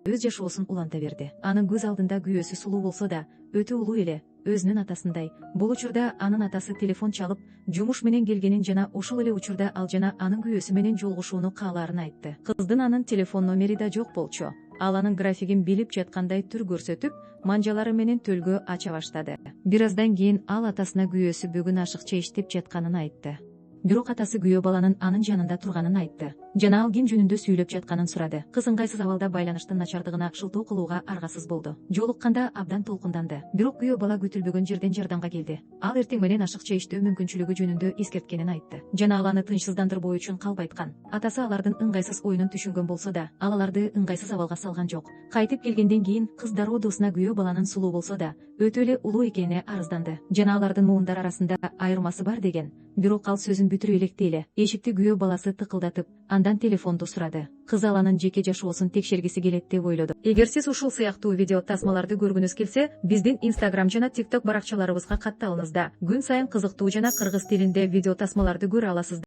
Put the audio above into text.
өз жашоосун уланта берди. Анын көз алдында күйөөсү сулуу болсо да, өтө улуу эле, өзүнүн атасындай. Бул учурда анын атасы телефон чалып, жумуш менен келгенин жана ошол эле учурда ал жана анын күйөөсү менен жолугушууну каалаарын айтты. Кыздын анын телефон номери да жок болчу. Ал анын графигин билип жаткандай түр көрсөтүп, манжалары менен төлгө ача баштады. Бир аздан кийин ал атасына күйөөсү бүгүн ашыкча иштеп жатканын айтты. Бирок атасы күйөө баланын анын жанында турганын айтты. Жана ал ким жөнүндө сүйлөп жатканын сурады. Кыз ыңгайсыз абалда байланыштын начардыгына шылтоо кылууга аргасыз болду. Жолукканда абдан толкунданды. Бирок күйөө бала күтүлбөгөн жерден жардамга келди. Ал эртең менен ашыкча иштөө мүмкүнчүлүгү жөнүндө эскерткенин айтты. Жана ал аны тынчсыздандырбоо үчүн калбайткан. Атасы алардын ыңгайсыз оюнун түшүнгөн болсо да, ал аларды ыңгайсыз абалга салган жок. Кайтып келгенден кийин кыз дароо досуна күйөө баланын сулуу болсо да, өтө эле улуу экенине арызданды. Жана алардын муундар арасында айырмасы бар деген. Бирок ал сөзүн бүтүрө электи эле. Эшикти күйөө баласы тыкылдатып, андан телефонду сурады. Кыз ал анын жеке жашоосун текшергиси келет деп ойлоду. Эгер сиз ушул сыяктуу видео тасмаларды көргүнүз келсе, биздин Instagram жана TikTok баракчаларыбызга катталыңыз да. Күн сайын кызыктуу жана кыргыз тилинде видео тасмаларды көрө аласыздар.